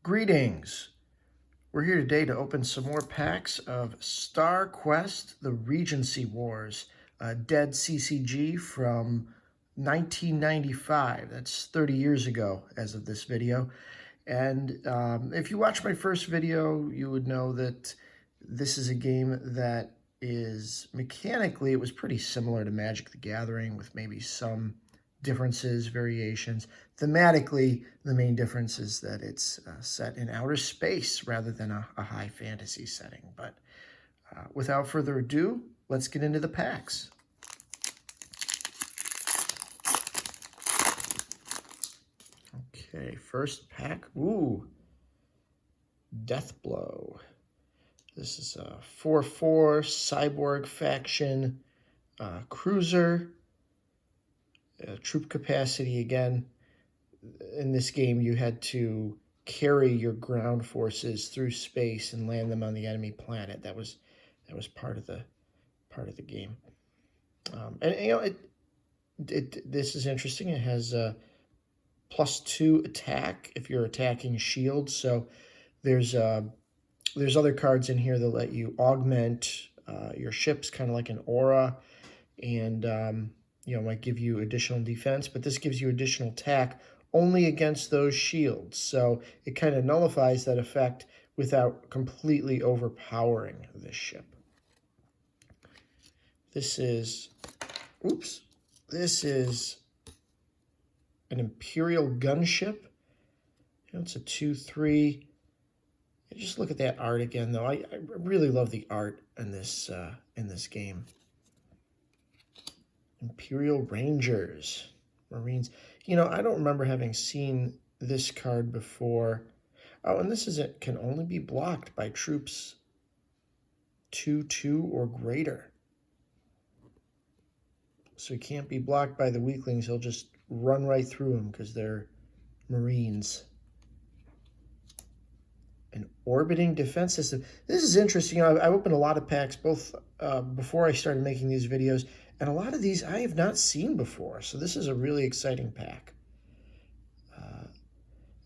Greetings! We're here today to open some more packs of Star Quest, the Regency Wars, a dead CCG from 1995. That's 30 years ago as of this video. And if you watched my first video, you would know that this is a game that is mechanically, it was pretty similar to Magic the Gathering with maybe some differences, variations. Thematically, the main difference is that it's set in outer space rather than a high fantasy setting. But without further ado, let's get into the packs. Okay, first pack. Ooh, Deathblow. This is a 4/4 Cyborg faction cruiser. Troop capacity again. In this game, you had to carry your ground forces through space and land them on the enemy planet. That was part of the game. And you know, this is interesting. It has a +2 attack if you're attacking shields. So there's other cards in here that let you augment your ships, kind of like an aura, and you know, might give you additional defense, but this gives you additional attack only against those shields. So it kind of nullifies that effect without completely overpowering this ship. This is an Imperial gunship. You know, it's a 2/3. Just look at that art again, though. I really love the art in this game. Imperial Rangers, Marines. You know, I don't remember having seen this card before. Oh, and this can only be blocked by troops 2/2 or greater. So he can't be blocked by the weaklings. He'll just run right through them because they're Marines. An orbiting defense system. This is interesting. You know, I opened a lot of packs both before I started making these videos, and a lot of these I have not seen before. So this is a really exciting pack.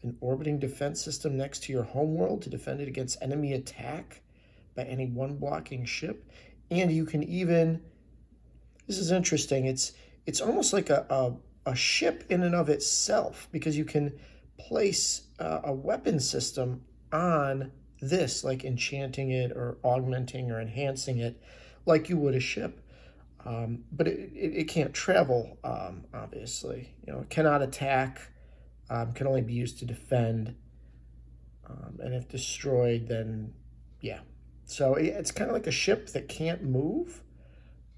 An orbiting defense system next to your homeworld to defend it against enemy attack by any one blocking ship. And you can even, this is interesting, it's almost like a ship in and of itself, because you can place a weapon system on this, like enchanting it or augmenting or enhancing it like you would a ship. But it can't travel, obviously. You know, it cannot attack, can only be used to defend. And if destroyed, then, yeah. So it's kind of like a ship that can't move.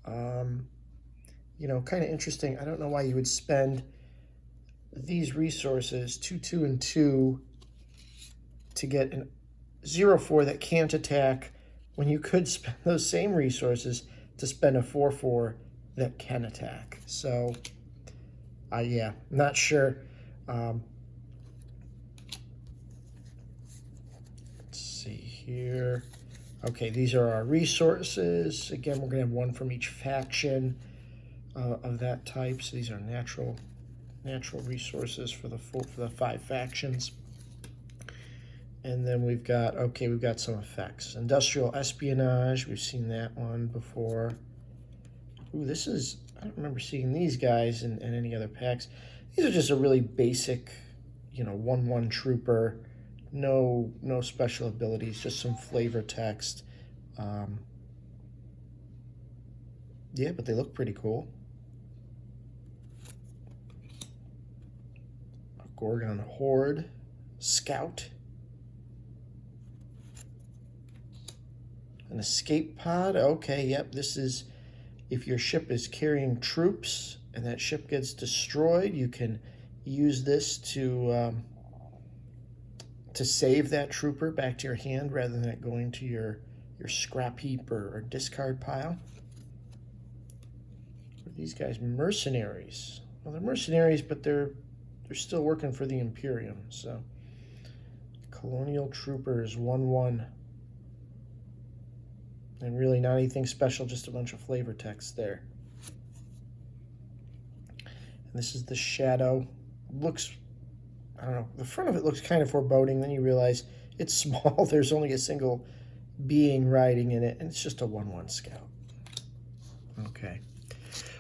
You know, kind of interesting. I don't know why you would spend these resources, 2/2 and 2, to get an 0/4 that can't attack when you could spend those same resources to spend a 4/4 that can attack. So, yeah, not sure. Let's see here. Okay, these are our resources. Again, we're going to have one from each faction of that type. So these are natural resources for the 5 factions. And then we've got some effects. Industrial espionage, we've seen that one before. Ooh, I don't remember seeing these guys in any other packs. These are just a really basic, you know, 1/1 trooper. No special abilities, just some flavor text. Yeah, but they look pretty cool. A Gorgon Horde, Scout. An escape pod. Okay, yep, this is if your ship is carrying troops and that ship gets destroyed, you can use this to save that trooper back to your hand rather than it going to your scrap heap or discard pile. These guys, mercenaries. Well, they're mercenaries, but they're still working for the Imperium. So, Colonial Troopers 1/1. And really not anything special, just a bunch of flavor text there. And this is the Shadow. Looks I don't know, the front of it looks kind of foreboding. Then you realize it's small. There's only a single being riding in it, and it's just a 1/1 scout. Okay.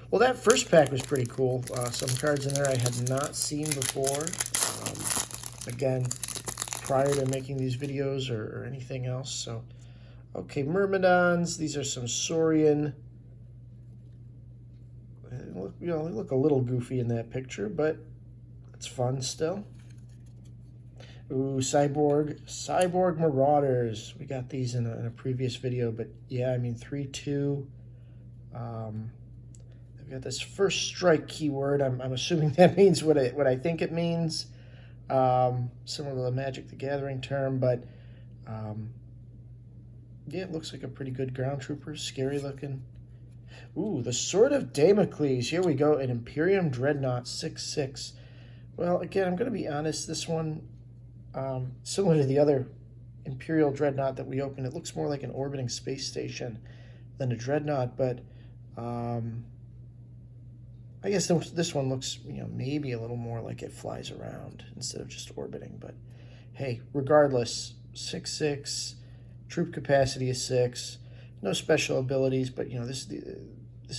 Well, that first pack was pretty cool. Some cards in there I had not seen before. Again, prior to making these videos or anything else. So, okay, Myrmidons. These are some Saurian. They look a little goofy in that picture, but it's fun still. Ooh, Cyborg Marauders. We got these in a previous video, but yeah, I mean 3/2. I've got this first strike keyword. I'm assuming that means what I think it means. Similar to the Magic the Gathering term, but yeah, it looks like a pretty good ground trooper. Scary looking. Ooh, the Sword of Damocles. Here we go. An Imperium Dreadnought 6/6. Well, again, I'm going to be honest. This one, similar to the other Imperial Dreadnought that we opened, it looks more like an orbiting space station than a Dreadnought, but I guess this one looks, maybe a little more like it flies around instead of just orbiting. But hey, regardless, 6/6, troop capacity is 6, no special abilities. But this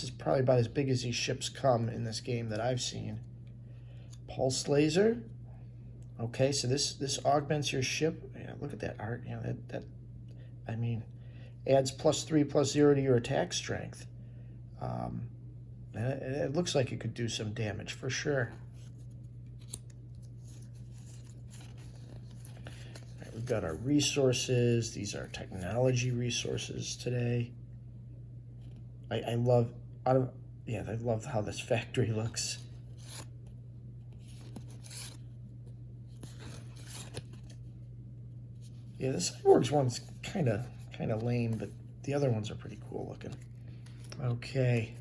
is probably about as big as these ships come in this game that I've seen. Pulse laser. Okay, so this augments your ship. Yeah, look at that art. That I mean, adds +3/+0 to your attack strength. It looks like it could do some damage for sure. All right, we've got our resources. These are technology resources today. I love I love how this factory looks. Yeah, the Cyborgs one's kind of lame, but the other ones are pretty cool looking. Okay.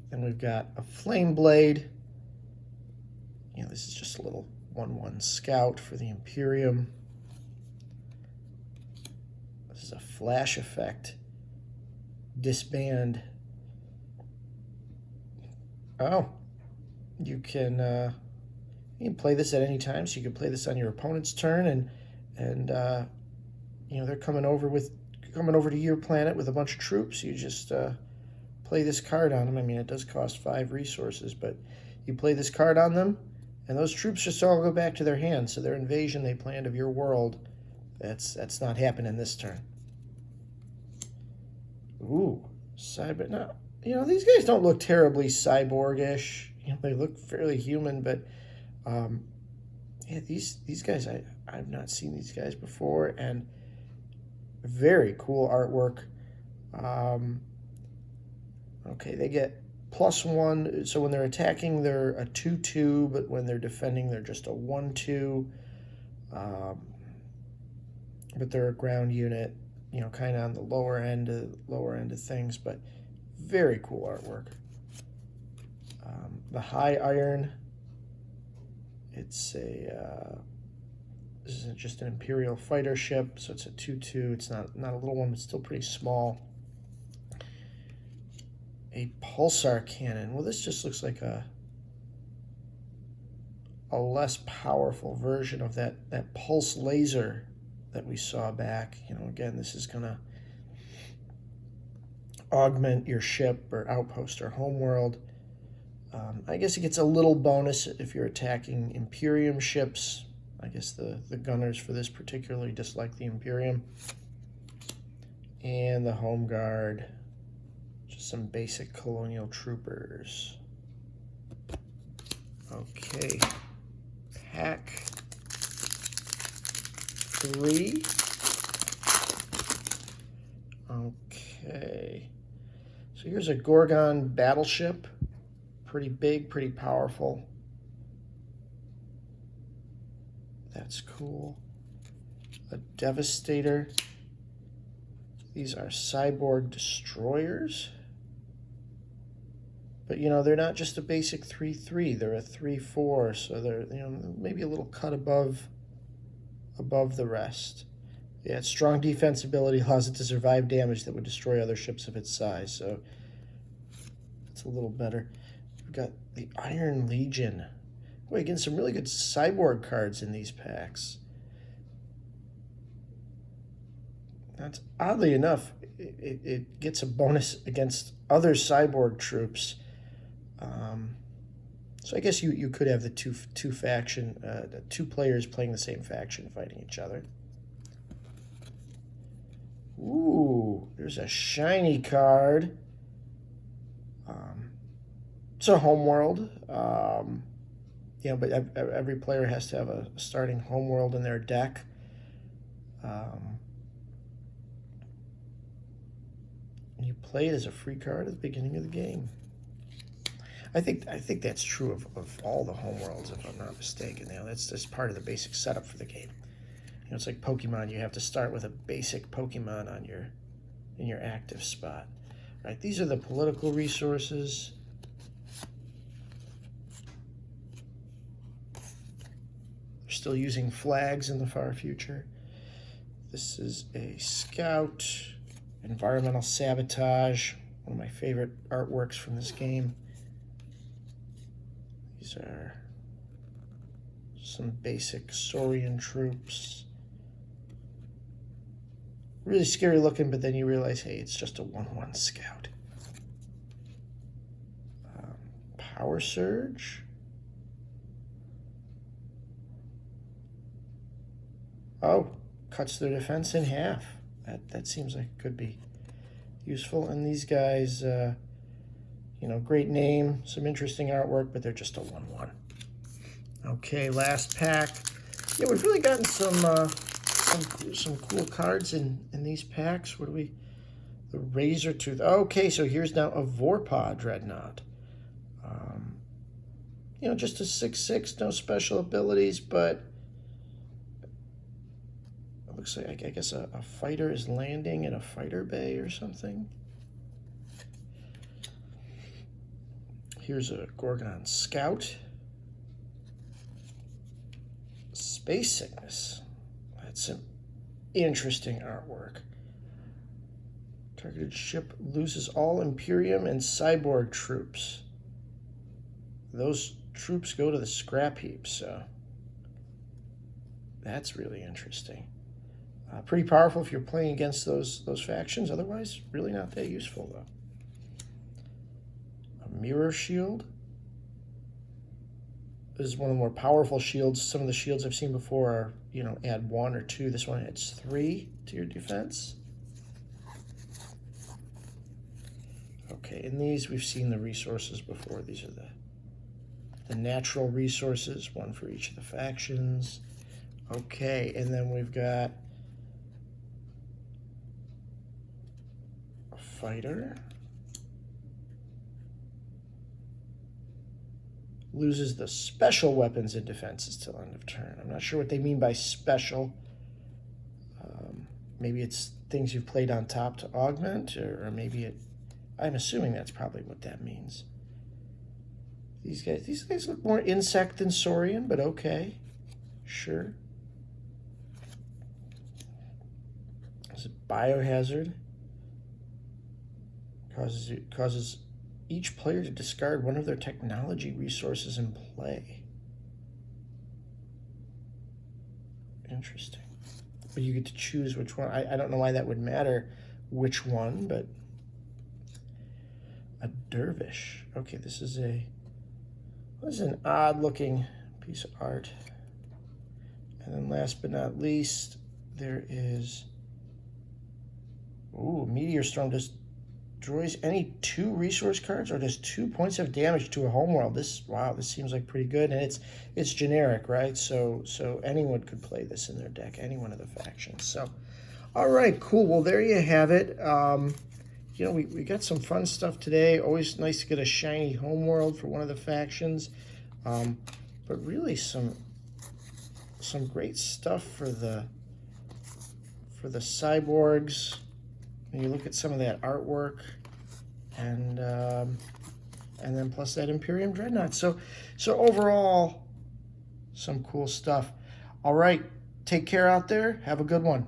Then we've got a Flame Blade. This is just a little 1/1 scout for the Imperium. This is a flash effect. Disband. Oh, you can play this at any time. So you can play this on your opponent's turn, and they're coming over to your planet with a bunch of troops. You just play this card on them. I mean, it does cost 5 resources, but you play this card on them, and those troops just all go back to their hands. So their invasion they planned of your world, that's not happening this turn. Ooh, cyber. Now, these guys don't look terribly cyborgish. They look fairly human, but yeah, these guys, I've not seen these guys before, and very cool artwork. Okay, they get +1, so when they're attacking, they're a 2/2, but when they're defending, they're just a 1/2. But they're a ground unit, kind of on the lower end of things, but very cool artwork. The High Iron. It's this isn't just an Imperial fighter ship, so it's a 2/2. It's not a little one, but still pretty small. A pulsar cannon. Well, this just looks like a less powerful version of that pulse laser that we saw back. Again, this is gonna augment your ship or outpost or homeworld. I guess it gets a little bonus if you're attacking Imperium ships. I guess the gunners for this particularly dislike the Imperium. And the Home Guard. Just some basic colonial troopers. Okay. Pack 3. Okay. So here's a Gorgon battleship. Pretty big, pretty powerful. That's cool. A Devastator. These are cyborg destroyers. But, they're not just a basic 3/3. They're a 3/4, so they're, maybe a little cut above the rest. Yeah, its strong defensibility allows it to survive damage that would destroy other ships of its size, so it's a little better. We've got the Iron Legion. Boy, getting some really good cyborg cards in these packs. That's oddly enough, it gets a bonus against other cyborg troops. So I guess you could have the two players playing the same faction fighting each other. Ooh, there's a shiny card. It's a homeworld. But every player has to have a starting homeworld in their deck. You play it as a free card at the beginning of the game. I think that's true of all the homeworlds, if I'm not mistaken. That's part of the basic setup for the game. It's like Pokemon. You have to start with a basic Pokemon in your active spot. Right? These are the political resources. They're still using flags in the far future. This is a scout. Environmental sabotage. One of my favorite artworks from this game. These are some basic Saurian troops. Really scary looking, but then you realize, hey, it's just a 1/1 scout. Power Surge. Oh, cuts their defense in half. That seems like it could be useful. And these guys, great name, some interesting artwork, but they're just a 1/1. Okay, last pack. Yeah, we've really gotten some cool cards in these packs. What do we? The Razor Tooth. Okay, so here's now a Vorpal Dreadnought. Just a 6/6, no special abilities, but it looks like, I guess, a fighter is landing in a fighter bay or something. Here's a Gorgon Scout. Space Sickness. That's some interesting artwork. Targeted ship loses all Imperium and Cyborg troops. Those troops go to the scrap heap, so that's really interesting. Pretty powerful if you're playing against those factions. Otherwise, really not that useful, though. A Mirror Shield. This is one of the more powerful shields. Some of the shields I've seen before are, add 1 or 2. This one adds 3 to your defense. Okay, in these we've seen the resources before. These are the natural resources, 1 for each of the factions. Okay, and then we've got a fighter. Loses the special weapons and defenses till end of turn. I'm not sure what they mean by special. Maybe it's things you've played on top to augment, or maybe I'm assuming that's probably what that means. These guys look more insect than Saurian, but okay. Sure. It's a Biohazard. Causes each player to discard one of their technology resources in play. Interesting. But you get to choose which one. I don't know why that would matter which one, but a Dervish. Okay, this is an odd looking piece of art. And then last but not least, there is Meteor Storm. Destroys any 2 resource cards or does 2 points of damage to a homeworld. This seems like pretty good, and it's generic, right? So anyone could play this in their deck, any one of the factions. So, all right, cool. Well, there you have it. We got some fun stuff today. Always nice to get a shiny homeworld for one of the factions, but really some great stuff for the cyborgs. And you look at some of that artwork, and then plus that Imperium Dreadnought. So overall, some cool stuff. All right, take care out there. Have a good one.